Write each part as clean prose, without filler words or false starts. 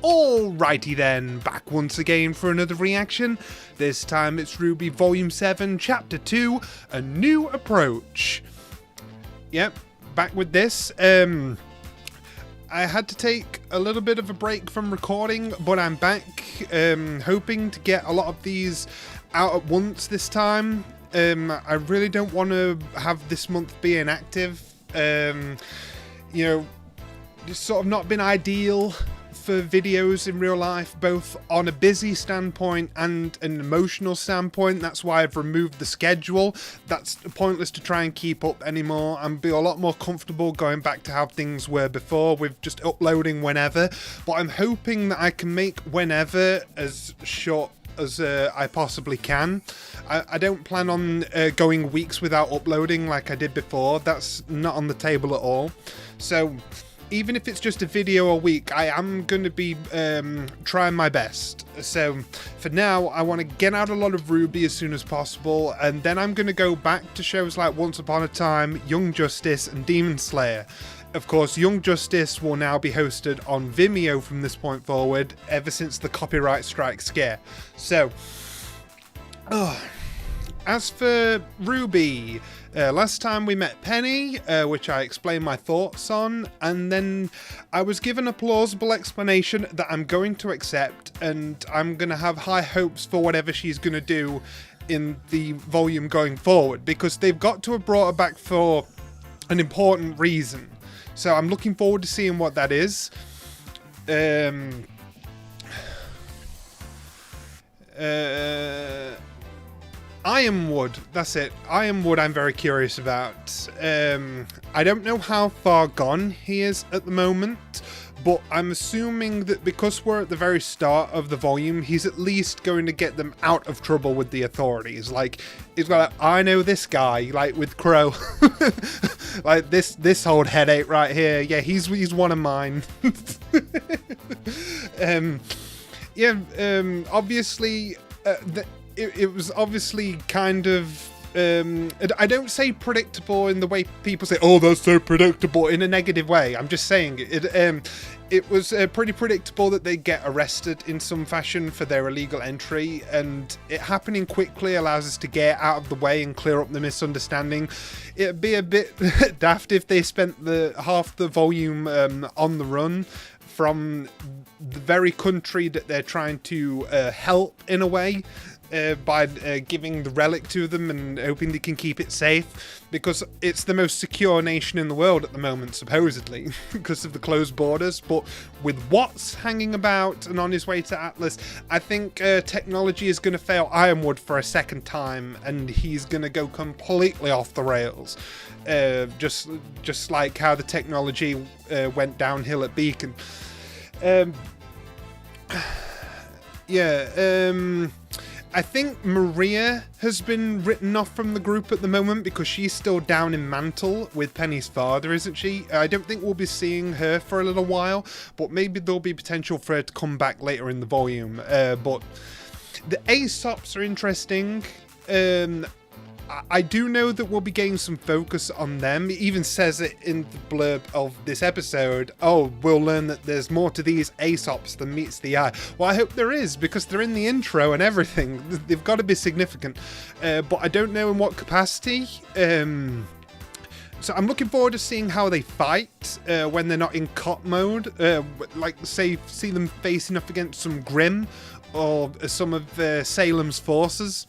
Alrighty then, back once again for another reaction. This time it's RWBY Volume 7, Chapter 2, A New Approach. Yep, back with this. I had to take a little bit of a break from recording, but I'm back, hoping to get a lot of these out at once this time. I really don't want to have this month be inactive. You know, it's sort of not been ideal for videos in real life, both on a busy standpoint and an emotional standpoint. That's why I've removed the schedule. That's pointless to try and keep up anymore. I'm be a lot more comfortable going back to how things were before with just uploading whenever, but I'm hoping that I can make whenever as short as I possibly can. I don't plan on going weeks without uploading like I did before. That's not on the table at all. So even if it's just a video a week, I am going to be trying my best. So for now, I want to get out a lot of RWBY as soon as possible, and then I'm going to go back to shows like Once Upon a Time, Young Justice, and Demon Slayer. Of course, Young Justice will now be hosted on Vimeo from this point forward, ever since the copyright strike scare. So, as for RWBY, last time we met Penny, which I explained my thoughts on, and then I was given a plausible explanation that I'm going to accept, and I'm going to have high hopes for whatever she's going to do in the volume going forward, because they've got to have brought her back for an important reason. So I'm looking forward to seeing what that is. Ironwood, that's it. Ironwood I'm very curious about. I don't know how far gone he is at the moment, but I'm assuming that because we're at the very start of the volume, he's at least going to get them out of trouble with the authorities. Like, he's like, I know this guy, like with Crow. Like this old headache right here. Yeah, he's one of mine. Obviously, it was obviously kind of, I don't say predictable in the way people say, oh, that's so predictable, in a negative way. I'm just saying it was pretty predictable that they get arrested in some fashion for their illegal entry, and it happening quickly allows us to get out of the way and clear up the misunderstanding. It'd be a bit daft if they spent the half the volume on the run from the very country that they're trying to help in a way, by giving the relic to them and hoping they can keep it safe, because it's the most secure nation in the world at the moment, supposedly, because of the closed borders. But with Watts hanging about and on his way to Atlas, I think technology is going to fail Ironwood for a second time, and he's going to go completely off the rails, just like how the technology went downhill at Beacon. I think Maria has been written off from the group at the moment because she's still down in Mantle with Penny's father, isn't she? I don't think we'll be seeing her for a little while, but maybe there'll be potential for her to come back later in the volume. But the Aesops are interesting. I do know that we'll be getting some focus on them. It even says it in the blurb of this episode. Oh, we'll learn that there's more to these Aesops than meets the eye. Well, I hope there is, because they're in the intro and everything. They've got to be significant. But I don't know in what capacity. So I'm looking forward to seeing how they fight when they're not in cop mode. Like, say, see them facing up against some Grimm or some of Salem's forces.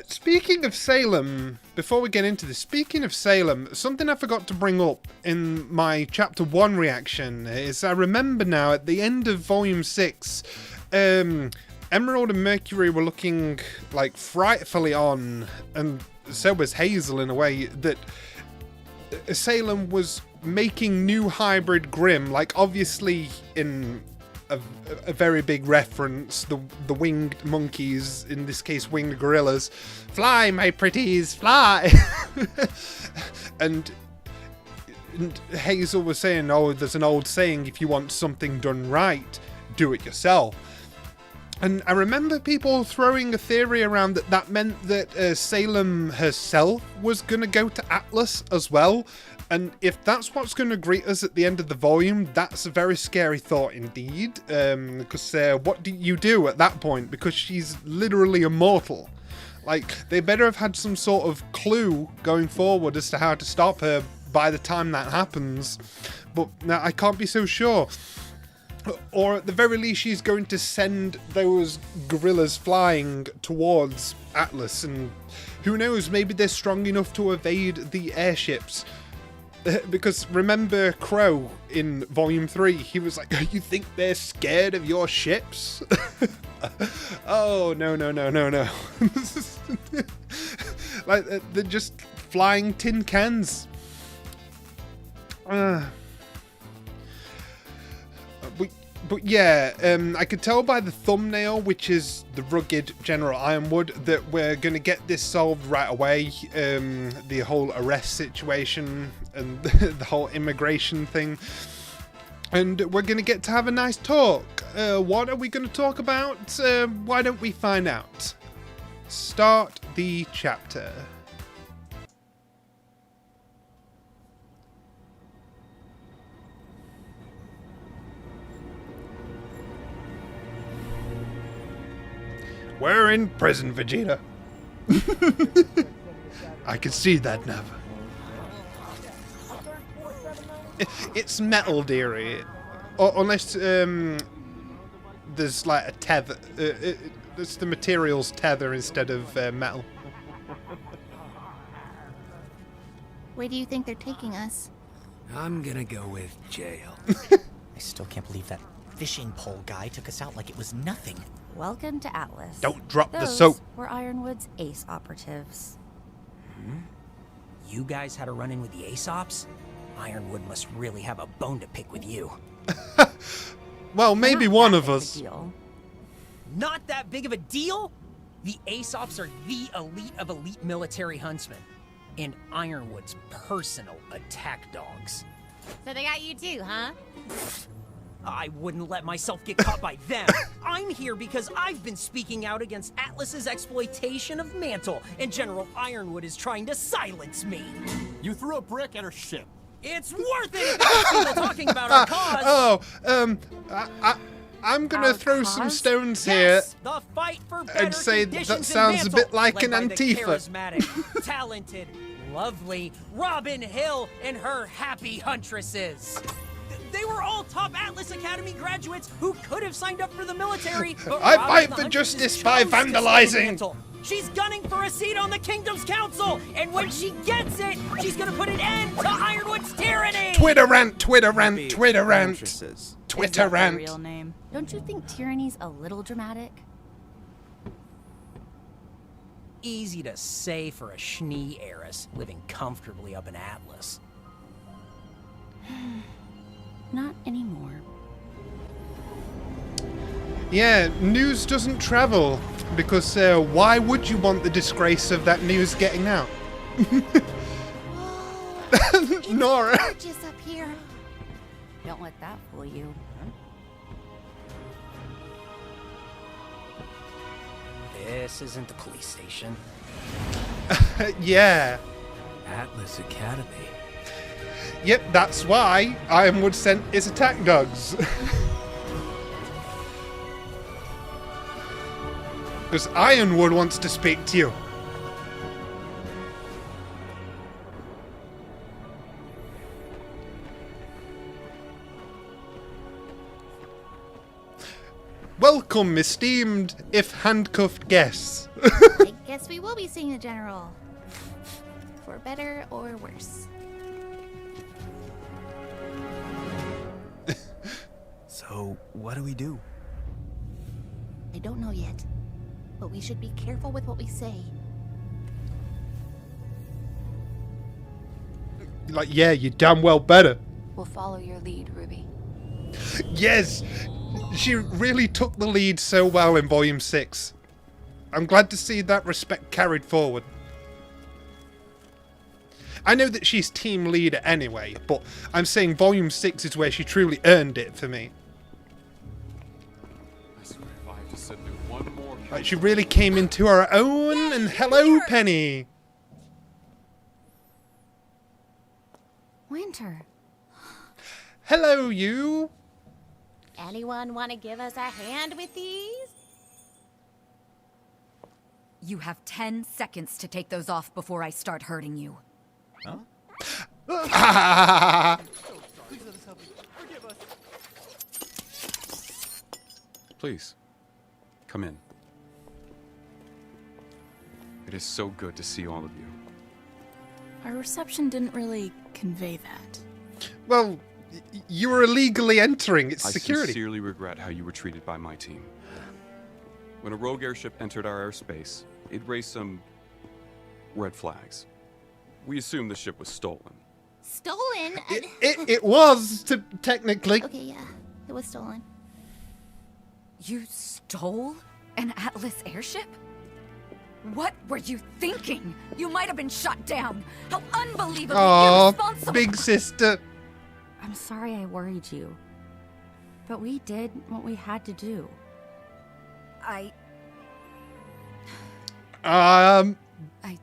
Speaking of Salem, before we get into this, speaking of Salem, something I forgot to bring up in my Chapter 1 reaction is I remember now at the end of Volume 6, Emerald and Mercury were looking like frightfully on, and so was Hazel in a way, that Salem was making new hybrid Grimm, like obviously in a very big reference, the winged monkeys, in this case winged gorillas. Fly, my pretties, fly! and Hazel was saying, oh, there's an old saying, if you want something done right, do it yourself. And I remember people throwing a theory around that meant that Salem herself was going to go to Atlas as well. And if that's what's going to greet us at the end of the volume, that's a very scary thought indeed. Because what do you do at that point? Because she's literally immortal. Like, they better have had some sort of clue going forward as to how to stop her by the time that happens. But now I can't be so sure. Or at the very least, she's going to send those gorillas flying towards Atlas. And who knows, maybe they're strong enough to evade the airships. Because remember Crow in Volume 3, he was like, you think they're scared of your ships? Oh, no. Like, they're just flying tin cans. But yeah, I could tell by the thumbnail, which is the rugged General Ironwood, that we're going to get this solved right away. The whole arrest situation and the whole immigration thing. And we're going to get to have a nice talk. What are we going to talk about? Why don't we find out? Start the chapter. We're in prison, Vegeta. I can see that now. It's metal, dearie. Or, unless there's like a tether. It's the material's tether instead of metal. Where do you think they're taking us? I'm gonna go with jail. I still can't believe that fishing pole guy took us out like it was nothing. Welcome to Atlas. Don't drop the Those soap. were Ironwood's ace operatives. You guys had a run-in with the Aesops? Ironwood must really have a bone to pick with you. Well, maybe Not one that of big a us. deal. Not that big of a deal? The Aesops are the elite of elite military huntsmen. And Ironwood's personal attack dogs. So they got you too, huh? I wouldn't let myself get caught by them. I'm here because I've been speaking out against Atlas's exploitation of Mantle, and General Ironwood is trying to silence me. You threw a brick at her ship. It's worth it if there's people talking about our cause. I'm gonna Our throw some cause? stones Yes, the fight for better and say that conditions sounds in a bit Mantle, like led an by the Antifa. charismatic, talented, lovely Robin Hill and her happy huntresses. They were all top Atlas Academy graduates who could have signed up for the military. But I Robin fight the for Huntress justice chose by to stay in vandalizing. Mantle. She's gunning for a seat on the Kingdom's Council, and when she gets it, she's gonna put an end to Ironwood's tyranny. Twitter rant, Twitter rant, Twitter rant, Huntresses. Twitter Is that their rant. real name? Don't you think tyranny's a little dramatic? Easy to say for a Schnee heiress living comfortably up in Atlas. Not anymore. Yeah, news doesn't travel because why would you want the disgrace of that news getting out? Nora. Gorgeous up here. Don't let that fool you. This isn't the police station. Yeah. Atlas Academy. Yep, that's why Ironwood sent his attack dogs. Because Ironwood wants to speak to you. Welcome, esteemed, if handcuffed guests. I guess we will be seeing the general. For better or worse. So, what do we do? I don't know yet, but we should be careful with what we say. Like, yeah, you damn well better. We'll follow your lead, Ruby. Yes! She really took the lead so well in Volume 6. I'm glad to see that respect carried forward. I know that she's team leader anyway, but I'm saying Volume 6 is where she truly earned it for me. I swear if I to send in one more. Like she really came into her own. And hello, Penny. Winter. Hello, you. Anyone want to give us a hand with these? You have 10 seconds to take those off before I start hurting you. Please, come in. It is so good to see all of you. Our reception didn't really convey that. Well, you were illegally entering. It's I security. sincerely regret how you were treated by my team. When a rogue airship entered our airspace, it raised some red flags. We assumed the ship was stolen. Stolen? It was, technically. Okay, yeah. It was stolen. You stole an Atlas airship? What were you thinking? You might have been shot down. How unbelievably irresponsible! Big sister. I'm sorry I worried you. But we did what we had to do. I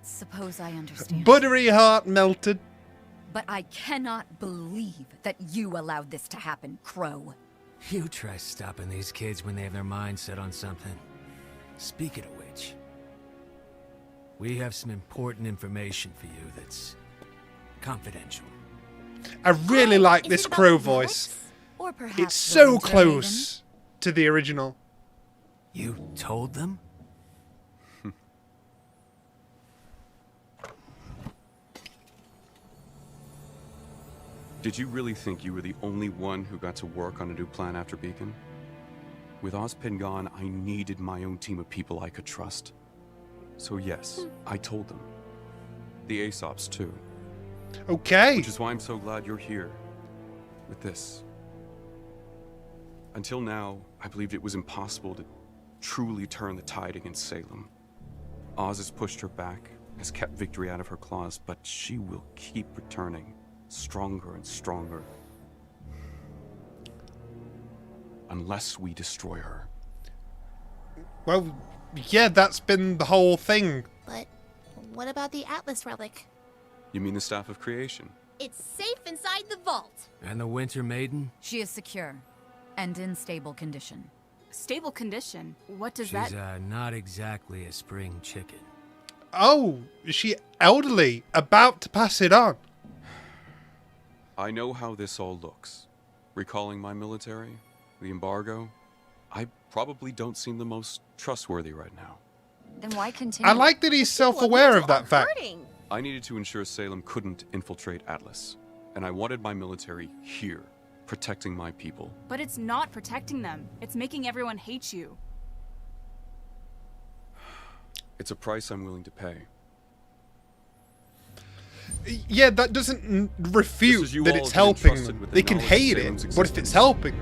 suppose I understand. Buttery heart melted. But I cannot believe that you allowed this to happen, Crow. You try stopping these kids when they have their minds set on something. Speaking of which, we have some important information for you that's confidential. I really like Is this it about Crow the voice. relics? Or perhaps It's the so Winter close to the original. You told them? Did you really think you were the only one who got to work on a new plan after Beacon? With Ozpin gone, I needed my own team of people I could trust. So yes, I told them. The Aesops too. Okay. Which is why I'm so glad you're here. With this. Until now, I believed it was impossible to truly turn the tide against Salem. Oz has pushed her back, has kept victory out of her claws, but she will keep returning, stronger and stronger. Unless we destroy her. Well, yeah, that's been the whole thing. But what about the Atlas relic? You mean the Staff of Creation? It's safe inside the vault. And the Winter Maiden? She is secure and in stable condition. Stable condition? What does She's that... not exactly a spring chicken. Oh, is she elderly, about to pass it on? I know how this all looks. Recalling my military, the embargo, I probably don't seem the most trustworthy right now. Then why continue? I like that he's self-aware of that fact. Hurting. I needed to ensure Salem couldn't infiltrate Atlas, and I wanted my military here, protecting my people. But it's not protecting them. It's making everyone hate you. It's a price I'm willing to pay. Yeah, that doesn't refute Just as you that all it's have been helping entrusted them. with the They can knowledge of hate it, Salem's but if it's existence, helping...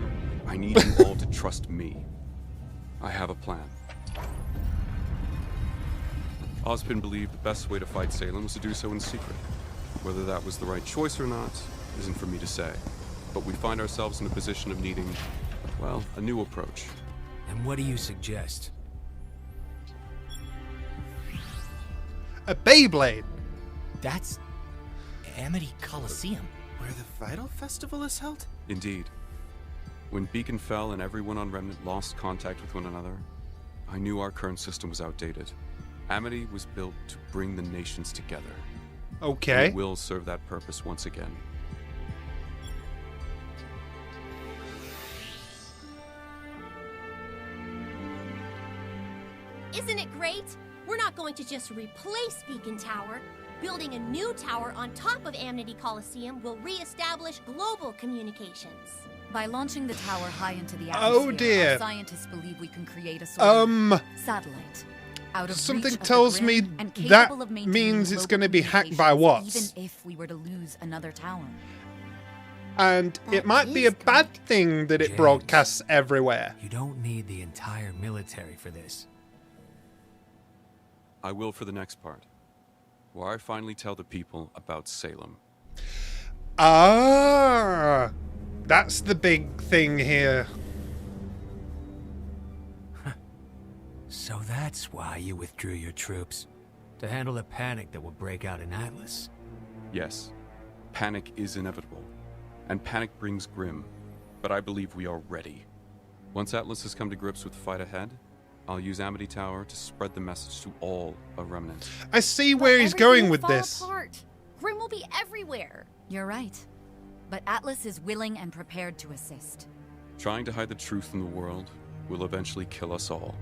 I need you all to trust me. I have a plan. Ozpin believed the best way to fight Salem was to do so in secret. Whether that was the right choice or not isn't for me to say. But we find ourselves in a position of needing, well, a new approach. And what do you suggest? A Beyblade. That's Amity Coliseum. Where the Vital Festival is held? Indeed. When Beacon fell and everyone on Remnant lost contact with one another, I knew our current system was outdated. Amity was built to bring the nations together. Okay. And it will serve that purpose once again. Isn't it great? We're not going to just replace Beacon Tower. Building a new tower on top of Amity Coliseum will re-establish global communications. By launching the tower high into the Oh, atmosphere, dear. our scientists believe we can create a sort of satellite. Out of Something reach of the tells me grid and that capable of maintaining means it's global going to be hacked by communications, Watts. Even if we were to lose another tower. And it That might be is a bad thing that it James. broadcasts everywhere. You don't need the entire military for this. I will for the next part, where I finally tell the people about Salem. Ah, that's the big thing here. So that's why you withdrew your troops. To handle the panic that will break out in Atlas. Yes, panic is inevitable, and panic brings grim, but I believe we are ready. Once Atlas has come to grips with the fight ahead, I'll use Amity Tower to spread the message to all of Remnant. I see where he's going with this. Apart. Grim will be everywhere. You're right. But Atlas is willing and prepared to assist. Trying to hide the truth from the world will eventually kill us all.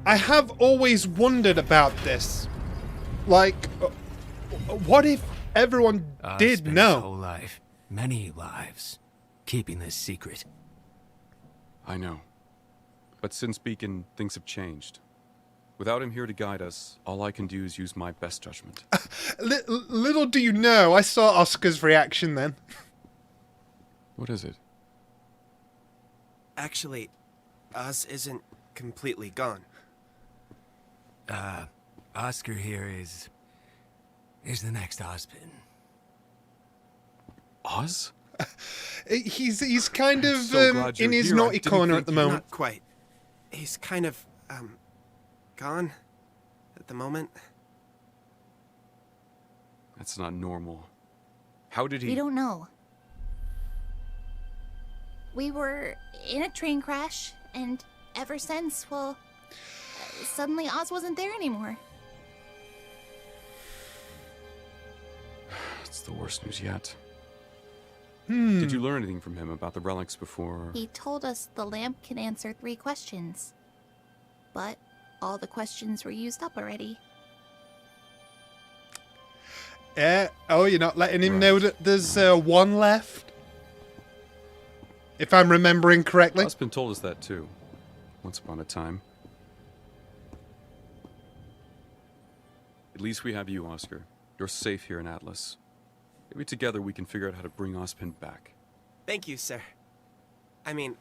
I have always wondered about this. Like, what if everyone did spent know? His whole life, many lives, keeping this secret. I know. But since Beacon, things have changed. Without him here to guide us, all I can do is use my best judgment. Little do you know, I saw Oscar's reaction then. What is it? Actually, Oz isn't completely gone. Oscar here is the next Ozpin. Oz? He's kind of so glad in you're his here. I naughty didn't corner think at the you- moment. Not quite. He's kind of, gone at the moment. That's not normal. How did he... We don't know. We were in a train crash, and ever since, well, suddenly Oz wasn't there anymore. It's the worst news yet. Did Hmm. you learn anything from him about the relics before... He told us the lamp can answer 3 questions. But all the questions were used up already. Oh, you're not letting him Right. know that there's one left? If I'm remembering correctly. Ozpin told us that too, once upon a time. At least we have you, Oscar. You're safe here in Atlas. Maybe together we can figure out how to bring Ozpin back. Thank you, sir. I mean,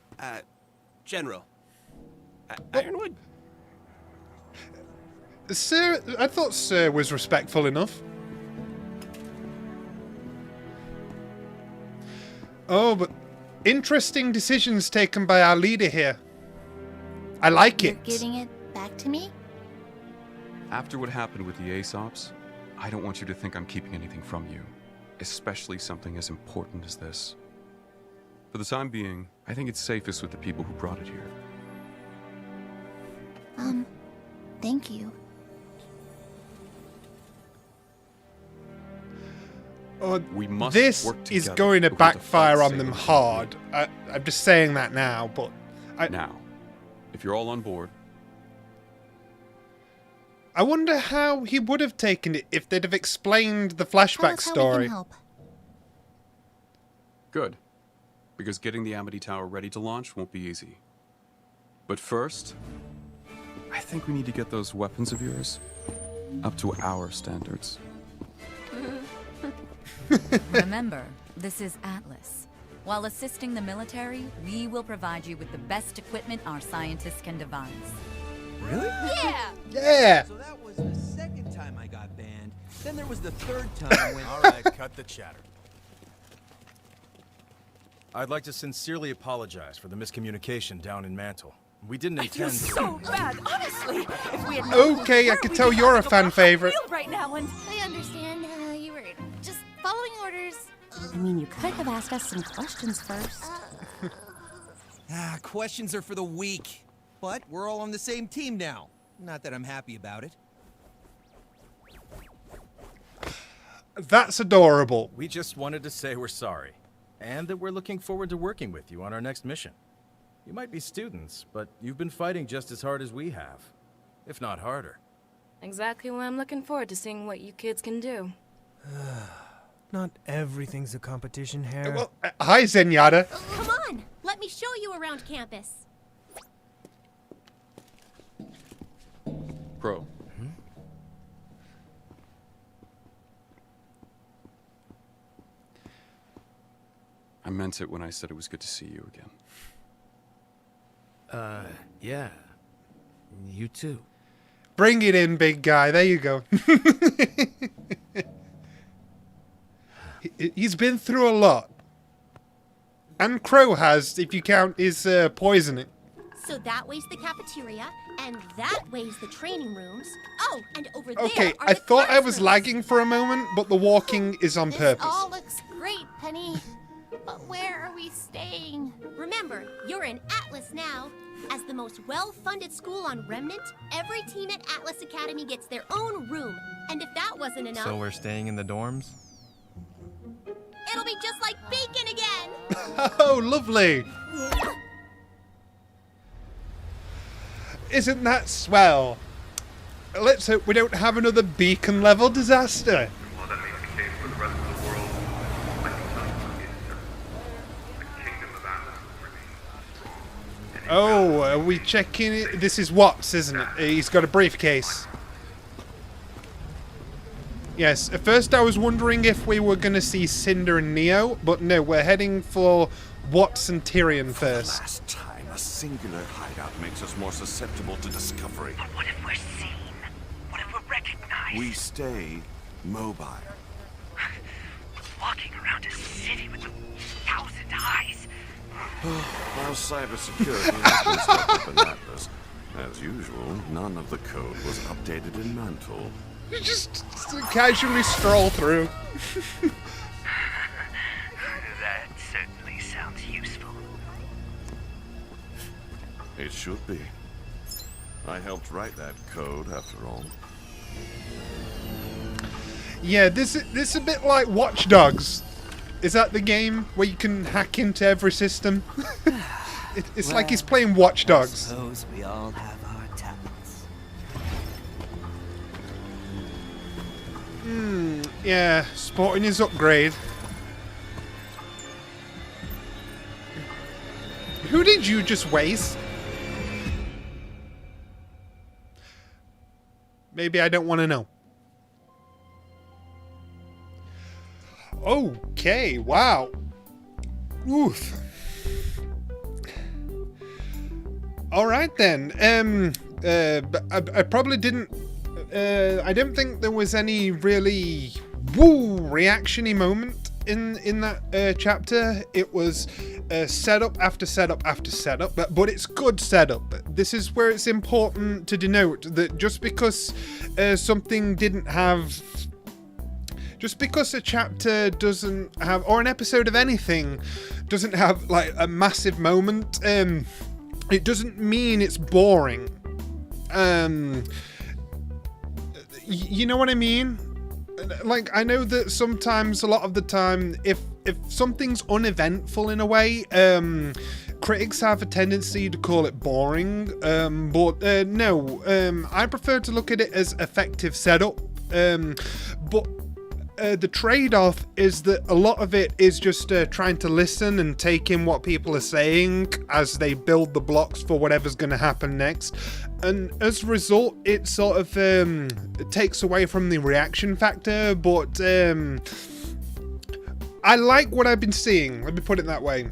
General. Ironwood? Sir, I thought Sir was respectful enough. Oh, but interesting decisions taken by our leader here. I like You're it. giving it back to me? After what happened with the Aesops, I don't want you to think I'm keeping anything from you. Especially something as important as this. For the time being, I think it's safest with the people who brought it here. Thank you. Oh, We must this work is together going to if we're to backfire fight on Sailor them Moon. hard. I'm just saying that now, but Now, if you're all on board, I wonder how he would have taken it if they'd have explained the Tell flashback us how we story. can help. good. Because getting the Amity Tower ready to launch won't be easy. But first, I think we need to get those weapons of yours up to our standards. Remember, this is Atlas. While assisting the military, we will provide you with the best equipment our scientists can devise. Really? Yeah! Yeah. So that was the second time I got banned. Then there was the third time when... All right, cut the chatter. I'd like to sincerely apologize for the miscommunication down in Mantle. We didn't I feel intend to... so bad, honestly. If we had known Okay, I where could we'd tell be you're a having fan hot favorite. field right now, and I understand. You were just following orders. I mean, you could have asked us some questions first. questions are for the weak. But we're all on the same team now. Not that I'm happy about it. That's adorable. We just wanted to say we're sorry, and that we're looking forward to working with you on our next mission. You might be students, but you've been fighting just as hard as we have, if not harder. Exactly why I'm looking forward to seeing what you kids can do. Not everything's a competition, Hare. Well, hi, Zenyatta. Come on! Let me show you around campus. Pro. I meant it when I said it was good to see you again. Yeah. You too. Bring it in, big guy. There you go. He's been through a lot. And Crow has, if you count his poisoning. So that way's the cafeteria, and that way's the training rooms. Oh, and over there Okay, are I the thought I was classrooms. lagging for a moment, but the walking is on This purpose. all looks great, Penny. But where are we staying? Remember, you're in Atlas now. As the most well-funded school on Remnant, every team at Atlas Academy gets their own room. And if that wasn't enough, So we're staying in the dorms? it'll be just like Beacon again. Oh, lovely. Isn't that swell? Let's hope we don't have another beacon level disaster. While that may be the case for the rest of the world, I can tell you one thing is certain. The kingdom of Atlas will remain strong. Oh, are we checking it? This is Watts, isn't it? He's got a briefcase. Yes, at first I was wondering if we were going to see Cinder and Neo, but no, we're heading for Watts and Tyrion first. Last time, a singular hideout makes us more susceptible to discovery. But what if we're seen? What if we're recognized? We stay mobile. Walking around a city with 1,000 eyes. Our cybersecurity has been stepped up in Atlas. As usual, none of the code was updated in Mantle. You just casually stroll through. That certainly sounds useful. It should be. I helped write that code, after all. Yeah, this is a bit like Watch Dogs. Is that the game where you can hack into every system? It's Well, like he's playing Watch Dogs. I suppose we all have our talents. Yeah, sporting his upgrade. Who did you just waste? Maybe I don't want to know. Okay, wow. Oof. All right then. I probably didn't. I don't think there was any really woo reaction-y moment in that chapter. It was setup after setup after setup, but it's good setup. This is where it's important to denote that just because something didn't have. Just because a chapter doesn't have, or an episode of anything doesn't have like a massive moment, it doesn't mean it's boring. You know what I mean? Like, I know that sometimes, a lot of the time, if something's uneventful in a way, critics have a tendency to call it boring. But no, I prefer to look at it as effective setup. But the trade-off is that a lot of it is just trying to listen and take in what people are saying as they build the blocks for whatever's going to happen next. And as a result, it sort of it takes away from the reaction factor, but I like what I've been seeing. Let me put it that way.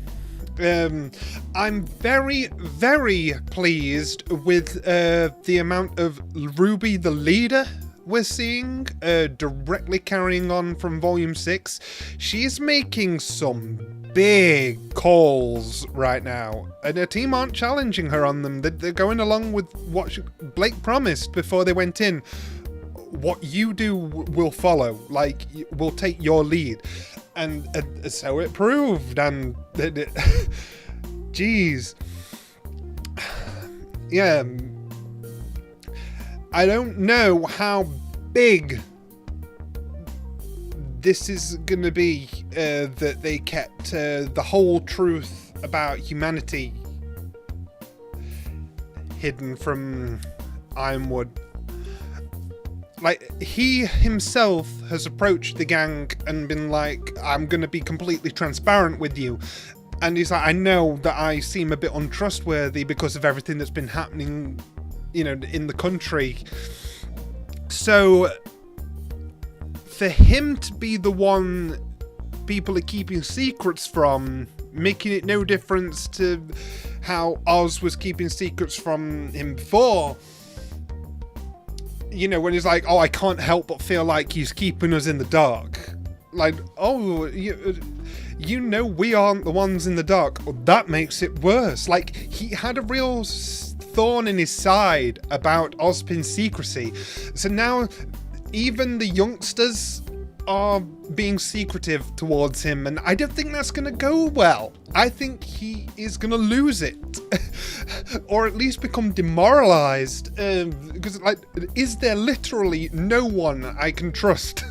I'm very, very pleased with the amount of RWBY the leader we're seeing, directly carrying on from Volume 6. She's making some big calls right now, and her team aren't challenging her on them. They're going along with what Blake promised before they went in. What you do will follow, like, we'll take your lead. And so it proved, and jeez. Yeah, I don't know how big this is going to be, that they kept the whole truth about humanity hidden from Ironwood. Like, he himself has approached the gang and been like, I'm going to be completely transparent with you. And he's like, I know that I seem a bit untrustworthy because of everything that's been happening, you know, in the country. So for him to be the one people are keeping secrets from, making it no difference to how Oz was keeping secrets from him before. You know, when he's like, oh, I can't help but feel like he's keeping us in the dark. Like, oh, you know we aren't the ones in the dark. Well, that makes it worse. Like, he had a real thorn in his side about Ozpin's secrecy. So now even the youngsters are being secretive towards him, and I don't think that's going to go well. I think he is going to lose it. Or at least become demoralized. Because, like, is there literally no one I can trust?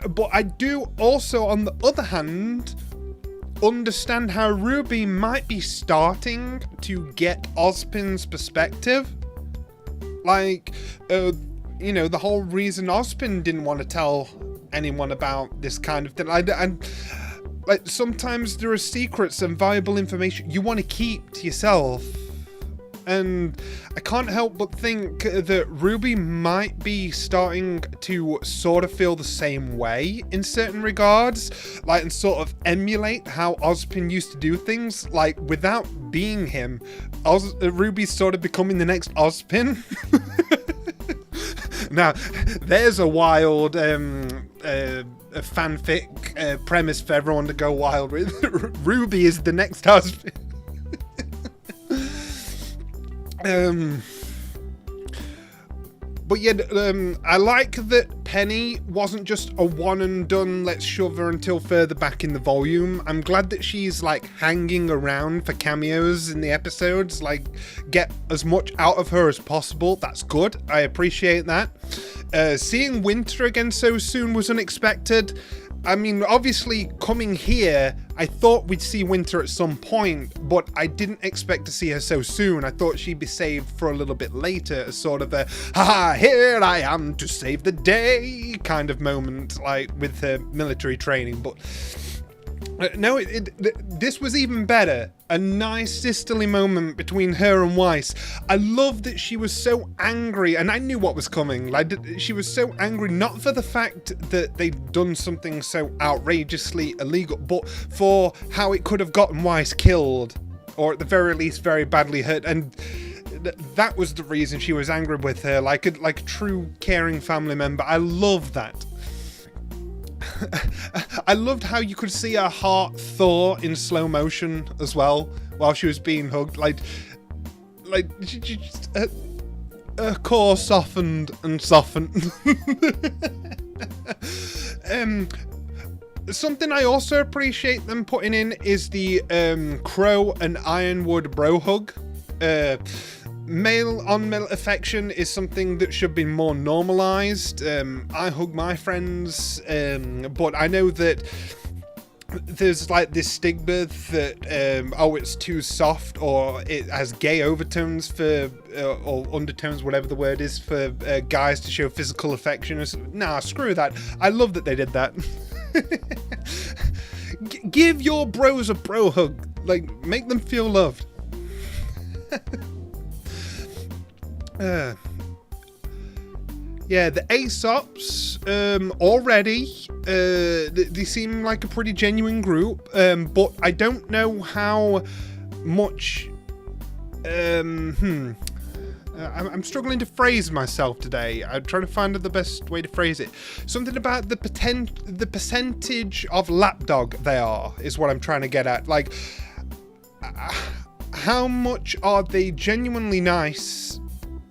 But I do also, on the other hand, understand how RWBY might be starting to get Ozpin's perspective. Like, you know, the whole reason Ozpin didn't want to tell anyone about this kind of thing. And like, sometimes there are secrets and valuable information you want to keep to yourself. And I can't help but think that RWBY might be starting to sort of feel the same way in certain regards, like, and sort of emulate how Ozpin used to do things, like, without being him. RWBY's sort of becoming the next Ozpin. Now, there's a wild a fanfic premise for everyone to go wild with. RWBY is the next Ozpin. But yeah, I like that Penny wasn't just a one and done, let's shove her until further back in the volume. I'm glad that she's like hanging around for cameos in the episodes, like get as much out of her as possible. That's good. I appreciate that. Seeing Winter again so soon was unexpected. I mean, obviously, coming here, I thought we'd see Winter at some point, but I didn't expect to see her so soon. I thought she'd be saved for a little bit later, as sort of a, haha, here I am to save the day kind of moment, like with her military training. But no, this was even better. A nice sisterly moment between her and Weiss. I love that she was so angry, and I knew what was coming. Like, she was so angry, not for the fact that they'd done something so outrageously illegal, but for how it could have gotten Weiss killed, or at the very least very badly hurt. And that was the reason she was angry with her, like a true caring family member. I love that. I loved how you could see her heart thaw in slow motion as well while she was being hugged. Like she just, her core softened and softened. Something I also appreciate them putting in is the Crow and Ironwood bro hug. Male-on-male affection is something that should be more normalized. I hug my friends, but I know that there's like this stigma that, oh, it's too soft, or it has gay overtones for, or undertones, whatever the word is, for guys to show physical affection. Nah, screw that. I love that they did that. Give your bros a bro hug. Like, make them feel loved. Yeah, the Aesops, already, they seem like a pretty genuine group, but I don't know how much, I'm struggling to phrase myself today. I'm trying to find the best way to phrase it. Something about the percentage of lapdog they are, is what I'm trying to get at. Like, how much are they genuinely nice,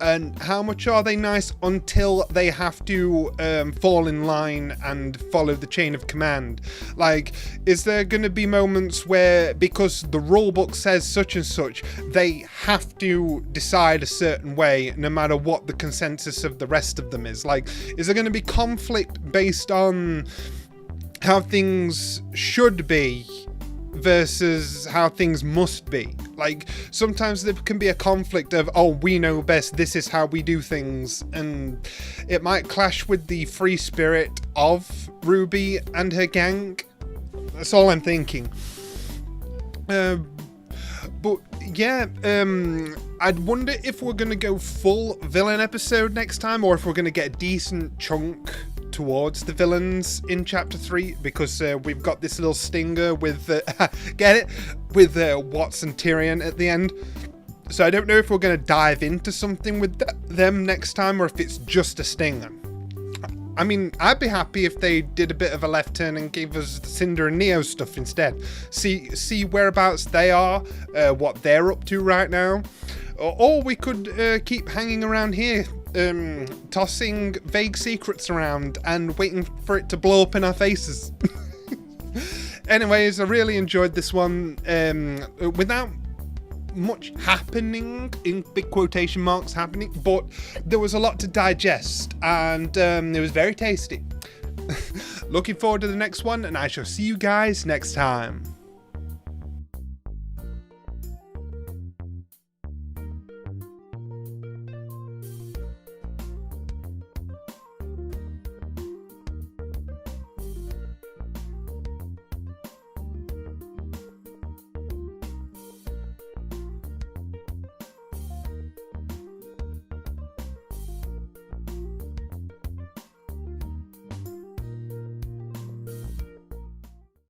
and how much are they nice until they have to fall in line and follow the chain of command? Like, is there going to be moments where, because the rulebook says such and such, they have to decide a certain way no matter what the consensus of the rest of them is? Like, is there going to be conflict based on how things should be versus how things must be? Like, sometimes there can be a conflict of, oh, we know best, this is how we do things, and it might clash with the free spirit of RWBY and her gang. That's all I'm thinking. But yeah, I'd wonder if we're gonna go full villain episode next time, or if we're gonna get a decent chunk towards the villains in chapter 3, because we've got this little stinger with get it, with Watts and Tyrion at the end. So I don't know if we're going to dive into something with them next time, or if it's just a stinger. I mean, I'd be happy if they did a bit of a left turn and gave us the Cinder and Neo stuff instead. See whereabouts they are, what they're up to right now. Or we could keep hanging around here, tossing vague secrets around and waiting for it to blow up in our faces. Anyways, I really enjoyed this one. Without much happening, in big quotation marks happening, but there was a lot to digest, and it was very tasty. Looking forward to the next one, and I shall see you guys next time.